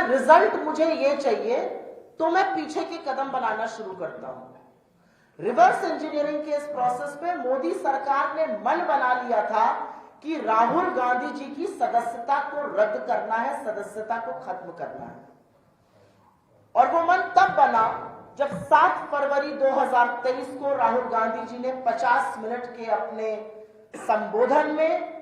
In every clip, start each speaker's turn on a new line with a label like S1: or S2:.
S1: अगर रिजल्ट मुझे ये चाहिए तो मैं पीछे के कदम बनाना शुरू करता हूं। रिवर्स इंजीनियरिंग के इस प्रोसेस में मोदी सरकार ने मन बना लिया था कि राहुल गांधी जी की सदस्यता को रद्द करना है, सदस्यता को खत्म करना है। और वो मन तब बना जब 7 फरवरी 2023 को राहुल गांधी जी ने 50 मिनट के अपने संबोधन में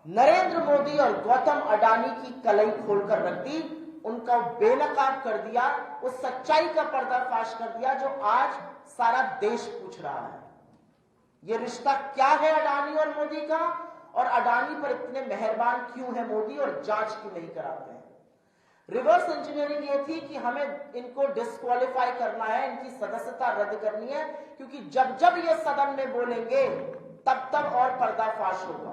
S1: नरेंद्र मोदी और गौतम अडानी की कलई खोलकर रख दी, उनका बेनकाब कर दिया, उस सच्चाई का पर्दाफाश कर दिया जो आज सारा देश पूछ रहा है। ये रिश्ता क्या है अडानी और मोदी का, और अडानी पर इतने मेहरबान क्यों है मोदी और जांच क्यों नहीं कराते हैं। रिवर्स इंजीनियरिंग ये थी कि हमें इनको डिस्क्वालीफाई करना है, इनकी सदस्यता रद्द करनी है, क्योंकि जब जब ये सदन में बोलेंगे तब तब और पर्दाफाश होगा।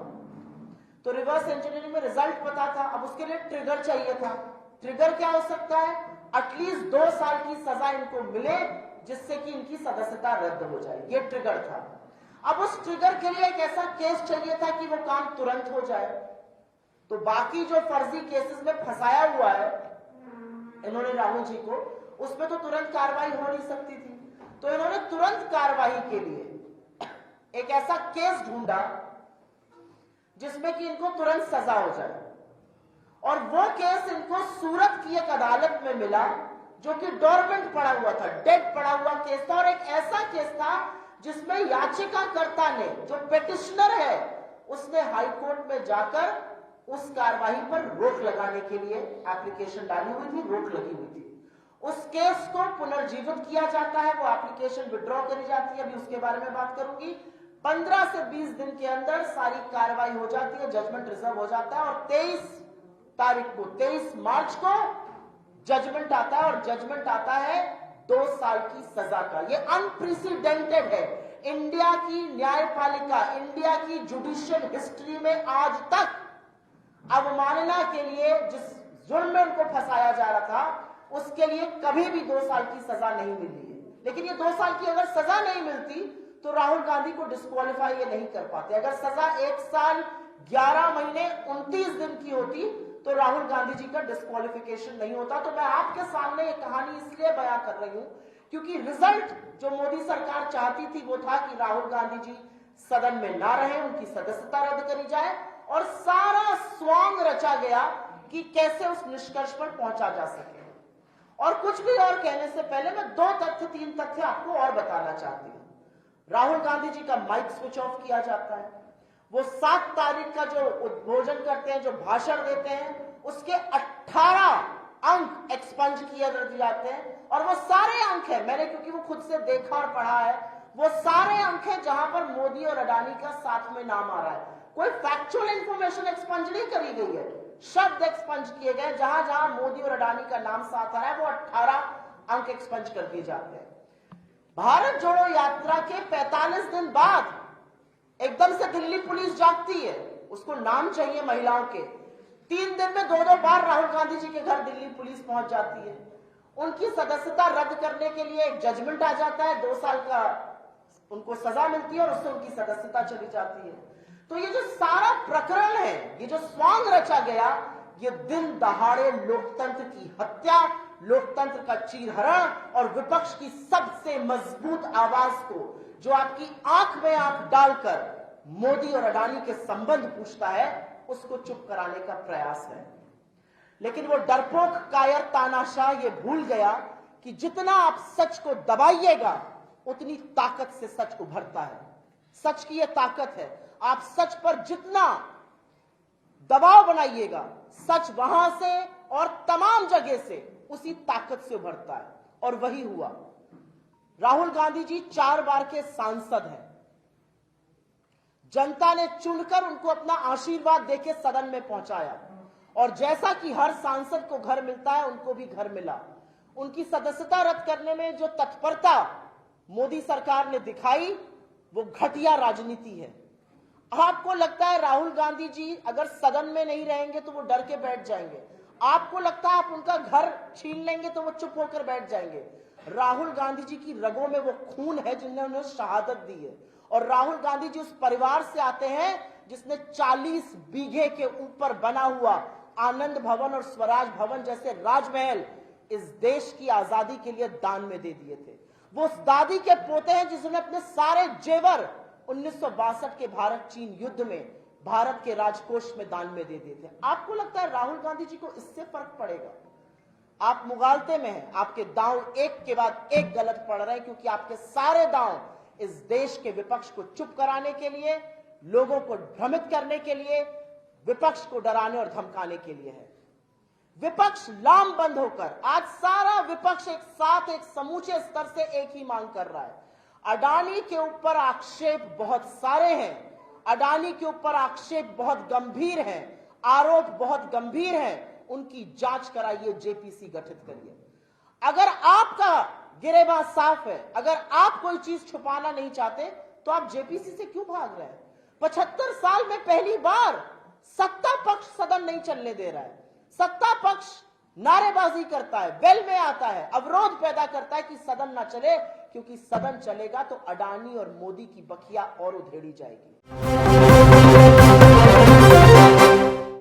S1: तो रिवर्स इंजीनियरिंग में रिजल्ट पता था, अब उसके लिए ट्रिगर चाहिए था। ट्रिगर क्या हो सकता है? एटलीस्ट 2 साल की सजा इनको मिले जिससे कि इनकी सदस्यता रद्द हो जाए, ये ट्रिगर था। अब उस ट्रिगर के लिए एक ऐसा केस चाहिए था कि वो काम तुरंत हो जाए। तो बाकी जो फर्जी केसेस में फंसाया हुआ है इन्होंने राहुल जी को, उसमें तो तुरंत कार्रवाई हो नहीं सकती थी। तो इन्होंने तुरंत कार्रवाई के लिए एक ऐसा केस ढूंढा जिसमें कि इनको तुरंत सजा हो जाए, और वो केस इनको सूरत की एक अदालत में मिला जो कि डोरमेंट पड़ा हुआ था, डेड पड़ा हुआ केस था। और एक ऐसा केस था जिसमें याचिकाकर्ता ने, जो पेटिशनर है, उसने हाईकोर्ट में जाकर उस कार्रवाई पर रोक लगाने के लिए एप्लीकेशन डाली हुई थी, रोक लगी हुई थी। उस केस को पुनर्जीवित किया जाता है, वो एप्लीकेशन विड्रॉ करी जाती है, अभी उसके बारे में बात करूंगी। 15 से 20 दिन के अंदर सारी कार्रवाई हो जाती है, जजमेंट रिजर्व हो जाता है, और 23 मार्च को जजमेंट आता है, और जजमेंट आता है 2 साल की सजा का। ये अनप्रेसिडेंटेड है इंडिया की न्यायपालिका, इंडिया की जुडिशियल हिस्ट्री में आज तक अवमानना के लिए, जिस जुर्म में उनको फंसाया जा रहा था, उसके लिए कभी भी 2 साल की सजा नहीं मिली है। लेकिन ये 2 साल की अगर सजा नहीं मिलती तो राहुल गांधी को डिस्क्वालीफाई ये नहीं कर पाते। अगर सजा 1 साल 11 महीने 29 दिन की होती तो राहुल गांधी जी का डिस्क्वालिफिकेशन नहीं होता। तो मैं आपके सामने ये कहानी इसलिए बयां कर रही हूं क्योंकि रिजल्ट जो मोदी सरकार चाहती थी वो था कि राहुल गांधी जी सदन में ना रहे, उनकी सदस्यता रद्द करी जाए, और सारा स्वांग रचा गया कि कैसे उस निष्कर्ष पर पहुंचा जा सके। और कुछ भी और कहने से पहले मैं 3 तथ्य आपको और बताना चाहती हूं। राहुल गांधी जी का माइक स्विच ऑफ किया जाता है। वो 7 तारीख का जो उद्बोधन करते हैं, जो भाषण देते हैं, उसके 18 अंक एक्सपंज किए जाते हैं, और वो सारे अंक है, मैंने क्योंकि वो खुद से देखा और पढ़ा है, वो सारे अंक हैं जहां पर मोदी और अडानी का साथ में नाम आ रहा है। कोई फैक्चुअल इंफॉर्मेशन एक्सपंज नहीं करी गई है, शब्द एक्सपंज किए गए। जहां जहां मोदी और अडानी का नाम साथ आ रहा है वो 18 अंक एक्सपंज कर दिए जाते हैं। भारत जोड़ो यात्रा के 45 दिन बाद एकदम से दिल्ली पुलिस जागती है, उसको नाम चाहिए महिलाओं के। 3 दिन में 2-2 बार राहुल गांधी जी के घर दिल्ली पुलिस पहुंच जाती है। उनकी सदस्यता रद्द करने के लिए एक जजमेंट आ जाता है, 2 साल का उनको सजा मिलती है, और उससे उनकी सदस्यता चली जाती है। तो ये जो सारा प्रकरण है, ये जो स्वांग रचा गया, ये दिन दहाड़े लोकतंत्र की हत्या, लोकतंत्र का चीरहरण, और विपक्ष की सबसे मजबूत आवाज को, जो आपकी आंख में आंख डालकर मोदी और अडानी के संबंध पूछता है, उसको चुप कराने का प्रयास है। लेकिन वो डरपोक कायर तानाशाह ये भूल गया कि जितना आप सच को दबाइएगा उतनी ताकत से सच उभरता है। सच की ये ताकत है, आप सच पर जितना दबाव बनाइएगा, सच वहां से और तमाम जगह से उसी ताकत से उभरता है, और वही हुआ। राहुल गांधी जी 4 बार के सांसद हैं। जनता ने चुनकर उनको अपना आशीर्वाद देके सदन में पहुंचाया, और जैसा कि हर सांसद को घर मिलता है, उनको भी घर मिला। उनकी सदस्यता रद्द करने में जो तत्परता मोदी सरकार ने दिखाई, वो घटिया राजनीति है। आपको लगता है राहुल गांधी जी अगर सदन में नहीं रहेंगे तो वो डर के बैठ जाएंगे, आपको लगता है आप उनका घर छीन लेंगे तो वो चुप होकर बैठ जाएंगे। राहुल गांधी जी की रगों में वो खून है जिन्होंने उन्हें शहादत दी है, और राहुल गांधी जी उस परिवार से आते हैं जिसने 40 बीघे के ऊपर बना हुआ आनंद भवन और स्वराज भवन जैसे राजमहल इस देश की आजादी के लिए दान में दे दिए थे। वो उस दादी के पोते हैं जिसने अपने सारे जेवर 1962 के भारत चीन युद्ध में भारत के राजकोष में दान में दे दिए थे। आपको लगता है राहुल गांधी जी को इससे फर्क पड़ेगा? आप मुगालते में हैं, आपके दांव एक के बाद एक गलत पड़ रहे हैं, क्योंकि आपके सारे दांव इस देश के विपक्ष को चुप कराने के लिए, लोगों को भ्रमित करने के लिए, विपक्ष को डराने और धमकाने के लिए है। विपक्ष लामबंद होकर आज सारा विपक्ष एक साथ एक समूचे स्तर से एक ही मांग कर रहा है। अडानी के ऊपर आक्षेप बहुत सारे हैं, अडानी के ऊपर आक्षेप बहुत गंभीर हैं, आरोप बहुत गंभीर हैं, उनकी जांच कराइए, जेपीसी गठित करिए। अगर आपका गिरेबान साफ है, अगर आप कोई चीज छुपाना नहीं चाहते, तो आप जेपीसी से क्यों भाग रहे हैं? 75 साल में पहली बार सत्ता पक्ष सदन नहीं चलने दे रहा है। सत्ता पक्ष नारेबाजी करता है, वेल में आता है, अवरोध पैदा करता है कि सदन ना चले, क्योंकि सदन चलेगा तो अडानी और मोदी की बखिया और उधेड़ी जाएगी।